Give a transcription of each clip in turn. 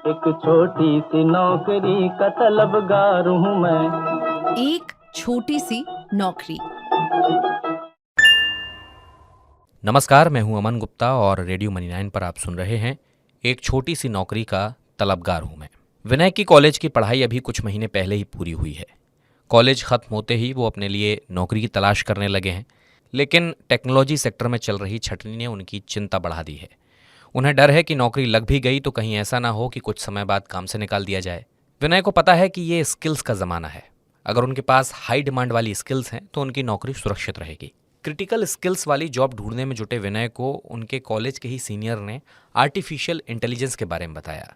एक छोटी सी नौकरी का तलबगार हूँ मैं। एक छोटी सी नौकरी। नमस्कार, मैं हूं अमन गुप्ता और रेडियो मनी 9 पर आप सुन रहे हैं एक छोटी सी नौकरी का तलबगार हूं मैं। विनय की कॉलेज की पढ़ाई अभी कुछ महीने पहले ही पूरी हुई है। कॉलेज खत्म होते ही वो अपने लिए नौकरी की तलाश करने लगे हैं, लेकिन टेक्नोलॉजी सेक्टर में चल रही छटनी ने उनकी चिंता बढ़ा दी है। उन्हें डर है कि नौकरी लग भी गई तो कहीं ऐसा ना हो कि कुछ समय बाद काम से निकाल दिया जाए। विनय को पता है कि ये स्किल्स का ज़माना है। अगर उनके पास हाई डिमांड वाली स्किल्स हैं तो उनकी नौकरी सुरक्षित रहेगी। क्रिटिकल स्किल्स वाली जॉब ढूंढने में जुटे विनय को उनके कॉलेज के ही सीनियर ने आर्टिफिशियल इंटेलिजेंस के बारे में बताया।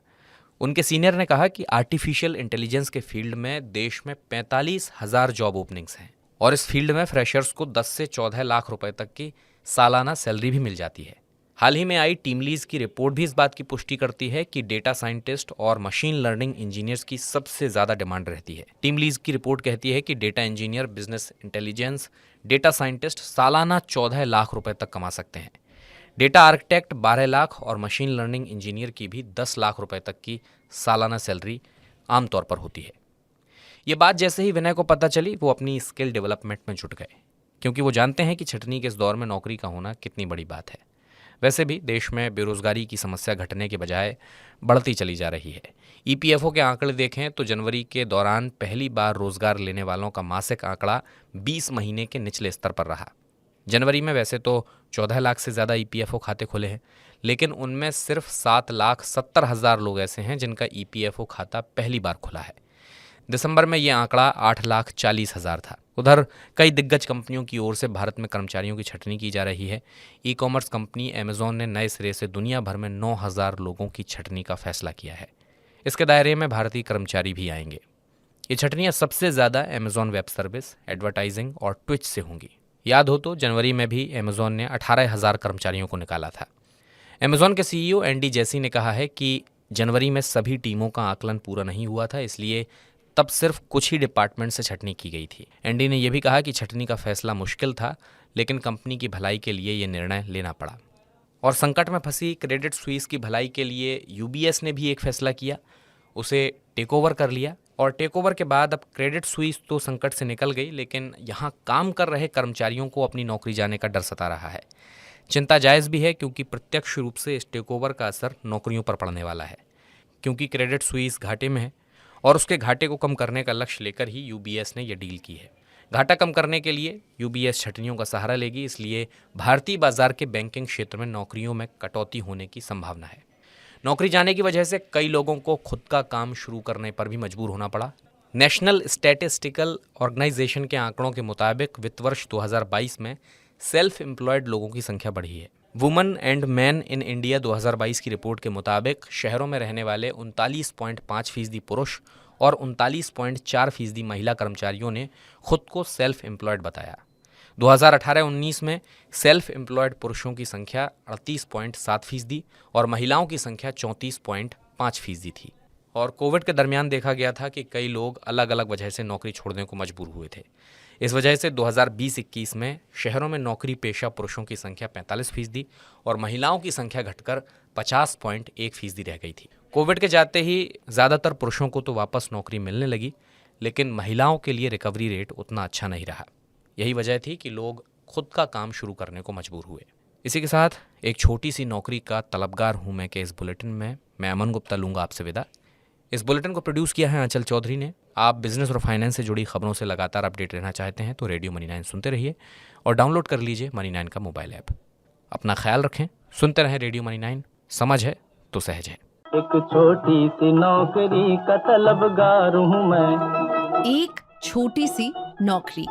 उनके सीनियर ने कहा कि आर्टिफिशियल इंटेलिजेंस के फील्ड में देश में 45,000 जॉब ओपनिंग्स हैं और इस फील्ड में फ्रेशर्स को 10 से 14 लाख रुपए तक की सालाना सैलरी भी मिल जाती है। हाल ही में आई टीमलीज की रिपोर्ट भी इस बात की पुष्टि करती है कि डेटा साइंटिस्ट और मशीन लर्निंग इंजीनियर्स की सबसे ज़्यादा डिमांड रहती है। टीमलीज की रिपोर्ट कहती है कि data engineer, business intelligence, data scientist सालाना 14 लाख रुपए तक कमा सकते हैं। डेटा आर्किटेक्ट 12 लाख और मशीन लर्निंग इंजीनियर की भी 10 लाख रुपए तक की सालाना सैलरी आमतौर पर होती है। ये बात जैसे ही विनय को पता चली वो अपनी स्किल डेवलपमेंट में जुट गए, क्योंकि वो जानते हैं कि छटनी के इस दौर में नौकरी का होना कितनी बड़ी बात है। वैसे भी देश में बेरोजगारी की समस्या घटने के बजाय बढ़ती चली जा रही है। ईपीएफओ के आंकड़े देखें तो जनवरी के दौरान पहली बार रोजगार लेने वालों का मासिक आंकड़ा 20 महीने के निचले स्तर पर रहा। जनवरी में वैसे तो 14 लाख से ज़्यादा ईपीएफओ खाते खुले हैं, लेकिन उनमें सिर्फ 7,70,000 लोग ऐसे हैं जिनका ईपीएफओ खाता पहली बार खुला है। दिसंबर में ये आंकड़ा 8,40,000 था। उधर कई दिग्गज कंपनियों की ओर से भारत में कर्मचारियों की छटनी की जा रही है। ई कॉमर्स कंपनी अमेजॉन ने नए सिरे से दुनिया भर में 9,000 लोगों की छटनी का फैसला किया है। इसके दायरे में भारतीय कर्मचारी भी आएंगे। ये छटनियां सबसे ज़्यादा अमेजॉन वेब सर्विस, एडवर्टाइजिंग और ट्विच से होंगी। याद हो तो जनवरी में भी अमेजॉन ने 18,000 कर्मचारियों को निकाला था। अमेजॉन के सीईओ एंडी जेसी ने कहा है कि जनवरी में सभी टीमों का आकलन पूरा नहीं हुआ था, इसलिए तब सिर्फ कुछ ही डिपार्टमेंट से छटनी की गई थी। एंडी ने यह भी कहा कि छटनी का फैसला मुश्किल था, लेकिन कंपनी की भलाई के लिए ये निर्णय लेना पड़ा। और संकट में फंसी क्रेडिट स्विस की भलाई के लिए यूबीएस ने भी एक फैसला किया, उसे टेक ओवर कर लिया। और टेक ओवर के बाद अब क्रेडिट स्विस तो संकट से निकल गई, लेकिन यहाँ काम कर रहे कर्मचारियों को अपनी नौकरी जाने का डर सता रहा है। चिंता जायज़ भी है, क्योंकि प्रत्यक्ष रूप से इस टेक ओवर का असर नौकरियों पर पड़ने वाला है। क्योंकि क्रेडिट स्विस घाटे में है और उसके घाटे को कम करने का लक्ष्य लेकर ही यूबीएस ने यह डील की है। घाटा कम करने के लिए यूबीएस छटनियों का सहारा लेगी, इसलिए भारतीय बाजार के बैंकिंग क्षेत्र में नौकरियों में कटौती होने की संभावना है। नौकरी जाने की वजह से कई लोगों को खुद का काम शुरू करने पर भी मजबूर होना पड़ा। नेशनल स्टैटिस्टिकल ऑर्गेनाइजेशन के आंकड़ों के मुताबिक वित्त वर्ष 2022 में सेल्फ एम्प्लॉयड लोगों की संख्या बढ़ी है। Women and man in India 2022 की रिपोर्ट के मुताबिक शहरों में रहने वाले 39.5% पुरुष और 39.4% महिला कर्मचारियों ने खुद को सेल्फ एम्प्लॉयड बताया। 2018-19 में सेल्फ एम्प्लॉयड पुरुषों की संख्या 38.7% और महिलाओं की संख्या 34.5% थी। और कोविड के दरमियान देखा गया था कि कई लोग अलग अलग वजह से नौकरी छोड़ने को मजबूर हुए थे। इस वजह से 2020-21 में शहरों में नौकरी पेशा पुरुषों की संख्या 45% और महिलाओं की संख्या घटकर 50.1% रह गई थी। कोविड के जाते ही ज़्यादातर पुरुषों को तो वापस नौकरी मिलने लगी, लेकिन महिलाओं के लिए रिकवरी रेट उतना अच्छा नहीं रहा। यही वजह थी कि लोग खुद का काम शुरू करने को मजबूर हुए। इसी के साथ एक छोटी सी नौकरी का तलबगार हूँ मैं के इस बुलेटिन में मैं अमन गुप्ता लूँगा आपसे विदा। इस बुलेटिन को प्रोड्यूस किया है आंचल चौधरी ने। आप बिजनेस और फाइनेंस से जुड़ी खबरों से लगातार अपडेट रहना चाहते हैं तो रेडियो मनी 9 सुनते रहिए और डाउनलोड कर लीजिए मनी 9 का मोबाइल ऐप। अपना ख्याल रखें, सुनते रहें रेडियो मनी 9। समझ है तो सहज है। एक छोटी सी नौकरी का तलबगार हूँ मैं। एक छोटी सी नौकरी।